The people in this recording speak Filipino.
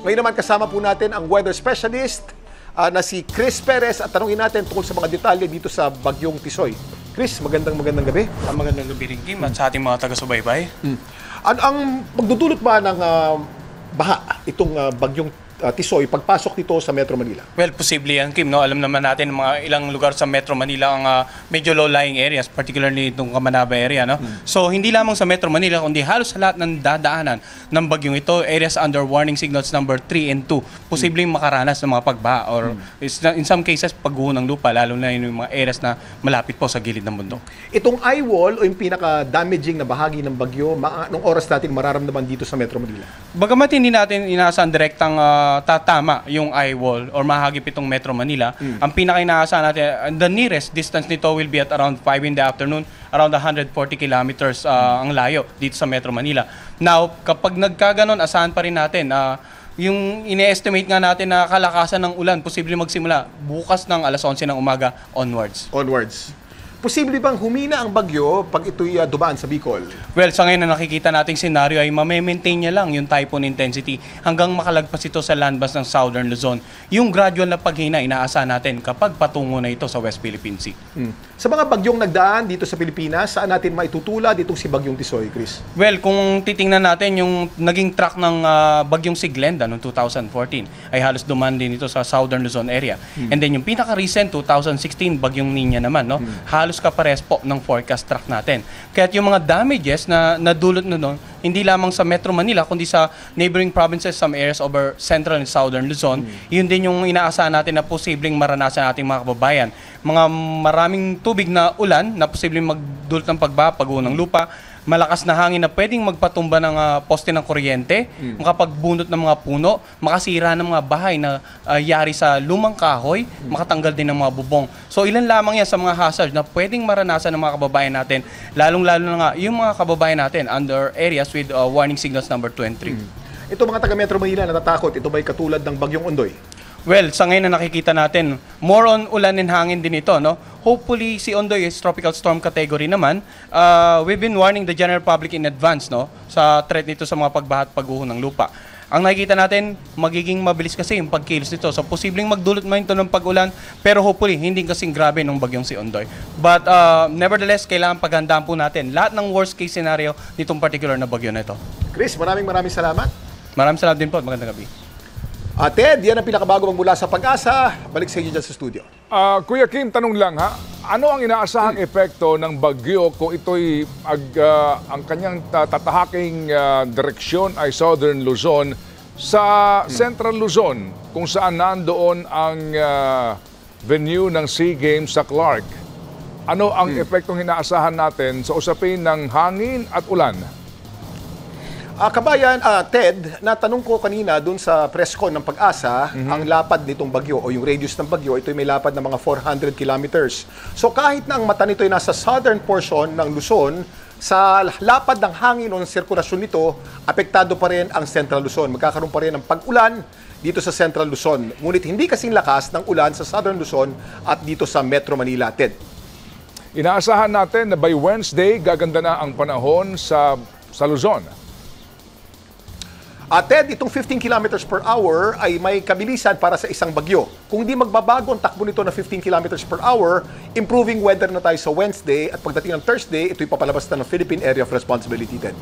Ngayon naman kasama po natin ang weather specialist na si Chris Perez at tanungin natin tungkol sa mga detalye dito sa Bagyong Tisoy. Chris, magandang gabi. Magandang gabi rin, Kim, at sa ating mga taga-subaybay. Ang magdudulot ba ng baha itong Bagyong Tisoy pagpasok dito sa Metro Manila? Well, posible yan, Kim. No? Alam naman natin mga ilang lugar sa Metro Manila ang medyo low-lying areas, particularly itong Kamanaba area. No? So, hindi lamang sa Metro Manila, kundi halos sa lahat ng dadaanan ng bagyong ito, areas under warning signals number 3 and 2, posibleng makaranas ng mga pagbaha or in some cases, pagguho ng lupa, lalo na yung mga areas na malapit po sa gilid ng bundok. Itong eye wall o yung pinaka-damaging na bahagi ng bagyo, anong oras natin mararamdaman dito sa Metro Manila? Bagamat hindi natin inaasahan direktang tatama yung eye wall or mahagip itong Metro Manila, ang pinaka-inaasahan natin, the nearest distance nito will be at around 5 in the afternoon, around 140 kilometers ang layo dito sa Metro Manila. Now, kapag nagkaganon, asahan pa rin natin yung ine-estimate nga natin na kalakasan ng ulan, posible magsimula bukas ng alas 11 ng umaga onwards. Posible bang humina ang bagyo pag ito'y dumaan sa Bicol? Well, sa ngayon na nakikita nating senaryo ay ma-maintain niya lang yung typhoon intensity hanggang makalagpas ito sa landmass ng Southern Luzon. Yung gradual na paghina, inaasahan natin kapag patungo na ito sa West Philippine Sea. Sa mga bagyong nagdaan dito sa Pilipinas, saan natin maitutulad itong si Bagyong Tisoy, Chris? Well, kung titingnan natin yung naging track ng Bagyong si Glenda noong 2014, ay halos dumaan din ito sa Southern Luzon area. And then yung pinaka-recent, 2016, Bagyong Nina naman, no? Halos kapares po ng forecast track natin. Kaya yung mga damages na nadulot na doon, hindi lamang sa Metro Manila, kundi sa neighboring provinces, some areas over Central and Southern Luzon, yun din yung inaasahan natin na posibleng maranasan nating mga kababayan. Mga maraming tubig na ulan na posibleng magdulot ng pagbaha, pagguho ng lupa, malakas na hangin na pwedeng magpatumba ng poste ng kuryente, makapagbunot ng mga puno, makasira ng mga bahay na yari sa lumang kahoy, makatanggal din ng mga bubong. So ilan lamang yan sa mga hazards na pwedeng maranasan ng mga kababayan natin, lalong-lalo na nga yung mga kababayan natin under areas with warning signals number 2 and 3. Ito mga taga Metro Manila natatakot, ito ba'y katulad ng Bagyong Ondoy? Well, sa ngayon na nakikita natin, more on ulan and hangin din ito, no? Hopefully, si Ondoy is tropical storm category naman. We've been warning the general public in advance, no? Sa threat nito sa mga pagbaha at pagguho ng lupa. Ang nakikita natin, magiging mabilis kasi yung pagkilos nito. So, posibleng magdulot man ito ng pag-ulan, pero hopefully, hindi kasing grabe nung bagyong si Ondoy. But nevertheless, kailangan paghandaan po natin lahat ng worst case scenario nitong particular na bagyo na ito. Chris, maraming salamat. Maraming salamat din po at magandang gabi. Ted, yan ang pinakabago magmula sa Pag-asa. Balik sa inyo dyan sa studio. Kuya Kim, tanong lang ha. Ano ang inaasahang epekto ng bagyo kung ito'y ang kanyang tatahaking direksyon ay Southern Luzon sa Central Luzon kung saan nandoon ang venue ng SEA Games sa Clark? Ano ang epektong inaasahan natin sa usapin ng hangin at ulan? Kabayan, Ted, natanong ko kanina dun sa press con ng Pag-asa, ang lapad nitong bagyo o yung radius ng bagyo, ito may lapad ng mga 400 kilometers. So kahit na ang mata nito ay nasa southern portion ng Luzon, sa lapad ng hangin o ng sirkulasyon nito, apektado pa rin ang Central Luzon. Magkakaroon pa rin ng pag-ulan dito sa Central Luzon. Ngunit hindi kasing lakas ng ulan sa Southern Luzon at dito sa Metro Manila, Ted. Inaasahan natin na by Wednesday, gaganda na ang panahon sa Luzon. Ted, itong 15 kilometers per hour ay may kabilisan para sa isang bagyo. Kung di magbabago ang takbo nito na 15 kilometers per hour, improving weather na tayo sa Wednesday at pagdating ng Thursday, ito'y papalabas na ng Philippine Area of Responsibility, Ted.